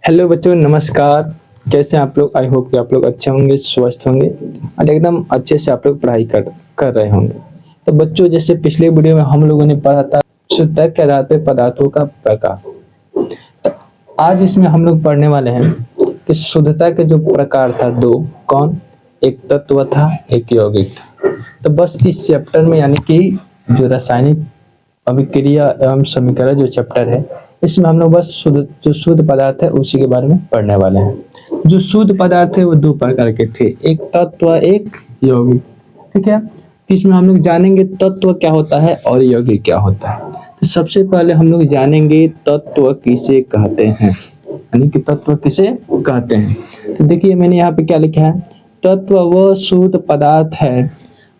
Hello बच्चों, नमस्कार। कैसे हैं आप लोग? आई होप कि आप लोग अच्छे होंगे, स्वस्थ होंगे और एकदम अच्छे से आप लोग पढ़ाई कर रहे होंगे। तो बच्चों, जैसे पिछले वीडियो में हम लोगों ने पढ़ा था शुद्धता के आधार पर पदार्थों का प्रकार। तो आज इसमें हम लोग पढ़ने वाले हैं कि शुद्धता के जो प्रकार था दो, कौन? एक तत्व था, एक यौगिक था। तो बस इस चैप्टर में यानी कि जो रासायनिक अभिक्रिया एवं समीकरण जो चैप्टर है, इसमें हम लोग बस जो शुद्ध पदार्थ है उसी के बारे में पढ़ने वाले हैं। जो शुद्ध पदार्थ है वो दो प्रकार के थे, एक तत्व, एक यौगिक। ठीक है, इसमें हम लोग जानेंगे तत्व क्या होता है और यौगिक क्या होता है। तो सबसे पहले हम लोग जानेंगे तत्व किसे कहते हैं, यानी कि तत्व किसे कहते हैं। तो देखिए मैंने यहाँ पे क्या लिखा है, तत्व वह शुद्ध पदार्थ है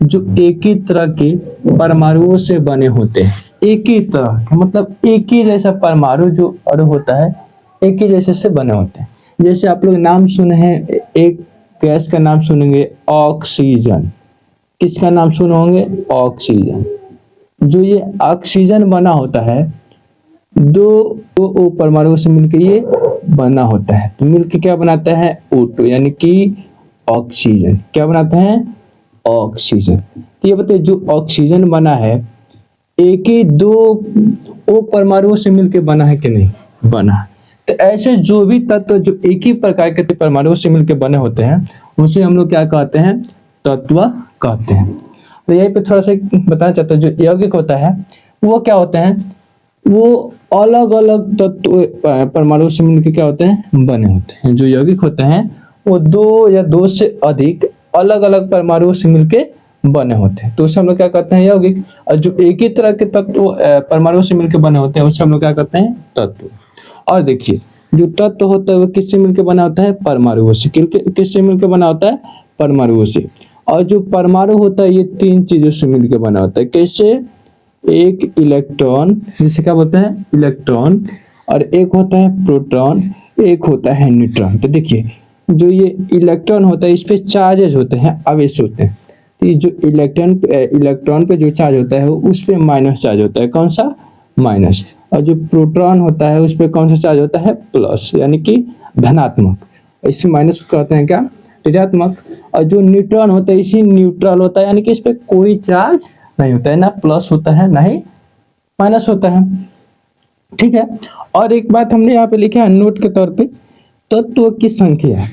जो एक ही तरह के परमाणुओं से बने होते हैं। एक ही तरह के मतलब एक ही जैसा परमाणु जो अणु होता है, एक ही जैसे से बने होते हैं। जैसे आप लोग नाम सुने हैं, एक गैस का नाम सुनेंगे ऑक्सीजन। किसका नाम सुने होंगे? ऑक्सीजन। जो ये ऑक्सीजन बना होता है, दो परमाणुओं से मिलकर ये बना होता है। तो मिलकर क्या बनाता है? O2, यानी कि ऑक्सीजन। क्या बनाता है? ऑक्सीजन। तो ये बताइए, जो ऑक्सीजन बना है एक ही दो ओ परमाणुओं से मिलकर बना है कि नहीं बना? तो ऐसे जो भी तत्व जो एक ही प्रकार के परमाणुओं से मिलकर बने होते हैं उसे हम लोग क्या कहते हैं? तत्व कहते हैं। तो यहीं पे थोड़ा सा बताना चाहता हूँ, जो यौगिक होता है वो क्या होते हैं? वो अलग अलग तत्व परमाणु से मिलकर क्या होते हैं? बने होते हैं। जो यौगिक होते हैं वो दो या दो से अधिक अलग अलग परमाणुओं से मिलकर बने होते हैं, तो उसे हम लोग क्या कहते हैं? यौगिक। और जो एक ही तरह के तत्व परमाणुओं से मिलकर बने होते हैं उसे हम लोग क्या कहते हैं? तत्व। और देखिए, जो तत्व होता है वो किससे मिलकर बना होता है? परमाणुओं से। किससे मिलकर बना होता है? परमाणुओं से। और जो परमाणु होता है ये तीन चीजों से मिलकर बना होता है। कैसे? एक इलेक्ट्रॉन, जिसे क्या बोलते हैं? इलेक्ट्रॉन। और एक होता है प्रोटॉन, एक होता है न्यूट्रॉन। तो देखिए, जो ये इलेक्ट्रॉन होता है इस पे चार्जेज होते हैं, आवेश होते हैं। तो ये जो इलेक्ट्रॉन पे जो चार्ज होता है वो उस पे माइनस चार्ज होता है। कौन सा? माइनस। और जो प्रोटॉन होता है उस पे कौन सा चार्ज होता है? प्लस, यानी कि धनात्मक। इससे माइनस कहते हैं क्या? ऋणात्मक। और जो न्यूट्रॉन होता है इसी न्यूट्रल होता है, यानी कि इस पे कोई चार्ज नहीं होता है, ना प्लस होता है ना ही माइनस होता है। ठीक है। और एक बात हमने यहाँ पे लिखा है नोट के तौर पे, तत्व की संख्या,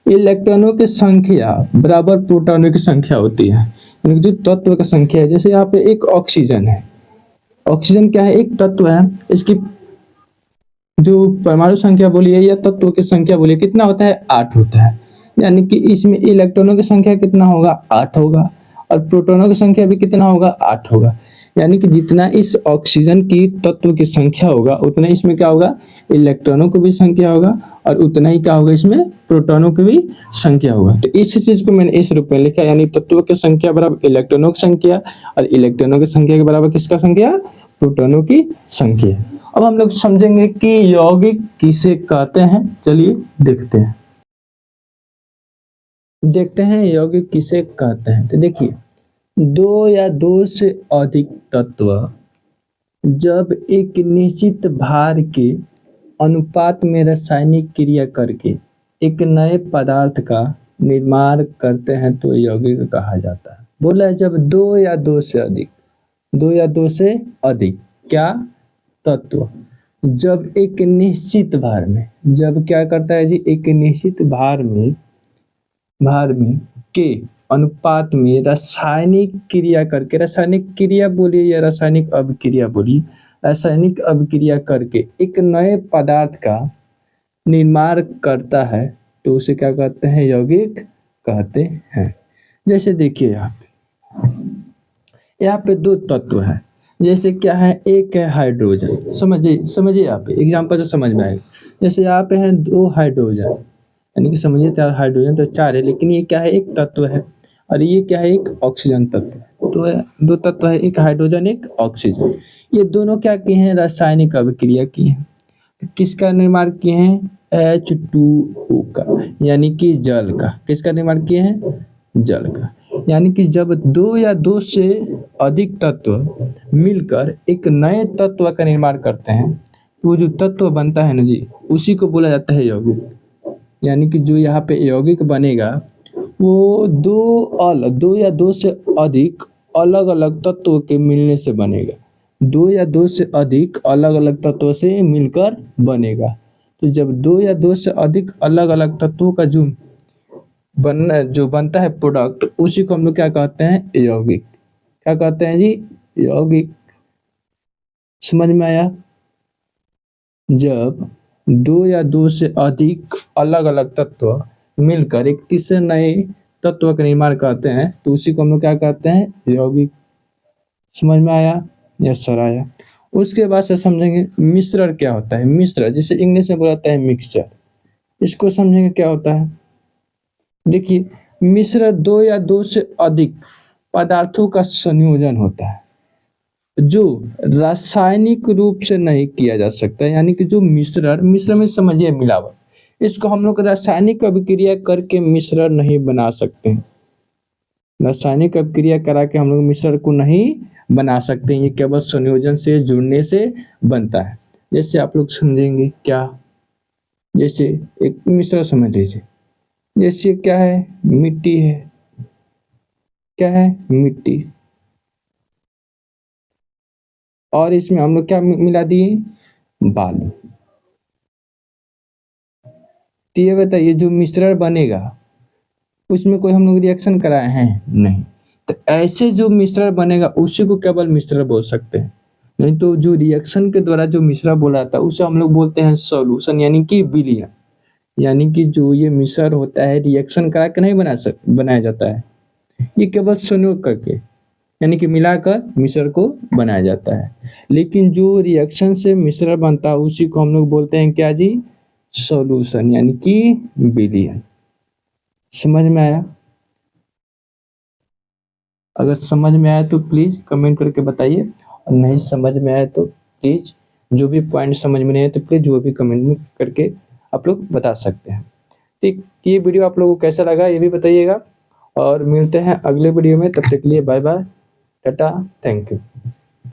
इलेक्ट्रॉनों की संख्या बराबर प्रोटॉनों की संख्या होती है। यानी जो तत्व की संख्या है, जैसे यहाँ पे एक ऑक्सीजन है। ऑक्सीजन क्या है? एक तत्व है। इसकी जो परमाणु संख्या बोलिए या तत्व की संख्या बोलिए, कितना होता है? 8 होता है। यानी कि इसमें इलेक्ट्रॉनों की संख्या कितना होगा? 8 होगा। और प्रोटॉनों की संख्या भी कितना होगा? 8 होगा। यानी कि जितना इस ऑक्सीजन की तत्व की संख्या होगा उतना इसमें क्या होगा? इलेक्ट्रॉनों की भी संख्या होगा। और उतना ही क्या होगा? इसमें प्रोटॉनों की भी संख्या होगा। तो इस चीज को मैंने इस रूप में लिखा, यानी तत्व की संख्या बराबर इलेक्ट्रॉनों की संख्या, और इलेक्ट्रॉनों की संख्या के बराबर किसका संख्या? प्रोटॉनों की संख्या। अब हम लोग समझेंगे कि यौगिक किसे कहते हैं। चलिए देखते हैं यौगिक किसे कहते हैं। तो देखिए, दो या दो से अधिक तत्व जब एक निश्चित भार के अनुपात में रासायनिक क्रिया करके एक नए पदार्थ का निर्माण करते हैं तो यौगिक कहा जाता है। बोला है जब दो या दो से अधिक, दो या दो से अधिक क्या तत्व जब एक निश्चित भार में, जब क्या करता है जी? एक निश्चित भार में के अनुपात में रासायनिक क्रिया करके, रासायनिक क्रिया बोलिए या रासायनिक अभिक्रिया बोलिए, रासायनिक अभिक्रिया करके एक नए पदार्थ का निर्माण करता है तो उसे क्या कहते हैं? यौगिक कहते हैं। जैसे देखिए यहाँ पे दो तत्व है। जैसे क्या है? एक है हाइड्रोजन। समझिए यहाँ पे एग्जाम्पल तो समझ में आएगा। जैसे यहाँ पे है दो हाइड्रोजन, यानी कि समझिए हाइड्रोजन तो चार है, लेकिन ये क्या है? एक तत्व है। और ये क्या है? एक ऑक्सीजन तत्व है। तो दो तत्व है, एक हाइड्रोजन एक ऑक्सीजन। ये दोनों क्या किए हैं? रासायनिक अभिक्रिया किए हैं। तो किसका निर्माण किए हैं? H2O का, यानी कि जल का। किसका निर्माण किए हैं? जल का। यानी कि जब दो या दो से अधिक तत्व मिलकर एक नए तत्व का निर्माण करते हैं वो जो तत्व बनता है ना जी, उसी को बोला जाता है यौगिक। यानी कि जो यहाँ पे यौगिक बनेगा वो दो या दो से अधिक अलग अलग तत्वों के मिलने से बनेगा। दो या दो से अधिक अलग अलग तत्वों से मिलकर बनेगा। तो जब दो या दो से अधिक अलग अलग तत्वों का जो बनता है प्रोडक्ट, उसी को हम लोग क्या कहते हैं, यौगिक। क्या कहते हैं जी, यौगिक। समझ में आया? जब दो या दो से अधिक अलग अलग तत्व मिलकर एक तीसरे नए तत्व का निर्माण करते हैं तो उसी को हम लोग क्या कहते हैं, यौगिक। समझ में आया? यस सर आया। उसके बाद से समझेंगे मिश्रण क्या होता है। मिश्रण जिसे इंग्लिश में बोला जाता है मिक्सचर, इसको समझेंगे क्या होता है। देखिए, मिश्रण दो या दो से अधिक पदार्थों का संयोजन होता है जो रासायनिक रूप से नहीं किया जा सकता। यानी कि जो मिश्रण में समझिए मिलावट, इसको हम लोग रासायनिक अभिक्रिया करके मिश्रण नहीं बना सकते हैं। रासायनिक अभिक्रिया करा के हम लोग मिश्रण को नहीं बना सकते हैं, ये केवल संयोजन से जुड़ने से बनता है। जैसे आप लोग समझेंगे क्या, जैसे एक मिश्रण समझ लीजिए, जैसे क्या है, मिट्टी है। क्या है, मिट्टी। और इसमें हम लोग क्या मिला दिए, बालू। तो ये बताइए जो मिश्रण बनेगा उसमें कोई हम लोग रिएक्शन कराए हैं, नहीं। तो ऐसे जो मिश्रण बनेगा उसी को केवल मिश्रण बोल सकते हैं। नहीं तो जो रिएक्शन के द्वारा जो मिश्रण बोला था उसे हम लोग बोलते हैं सॉल्यूशन, यानी कि विलयन। यानी कि जो ये मिश्रण होता है रिएक्शन करा के नहीं बनाया जाता है, ये केवल संयोग करके यानी कि मिलाकर मिश्रण को बनाया जाता है। लेकिन जो रिएक्शन से मिश्रण बनता है उसी को हम लोग बोलते हैं क्या जी, सॉल्यूशन, यानी कि विलयन। समझ में आया? अगर समझ में आया तो प्लीज कमेंट करके बताइए, और नहीं समझ में आया तो प्लीज जो भी पॉइंट समझ में नहीं आए तो प्लीज वो भी कमेंट में करके आप लोग बता सकते हैं। ठीक, ये वीडियो आप लोगों को कैसा लगा ये भी बताइएगा, और मिलते हैं अगले वीडियो में। तब तक के लिए bye bye, tata, thank you.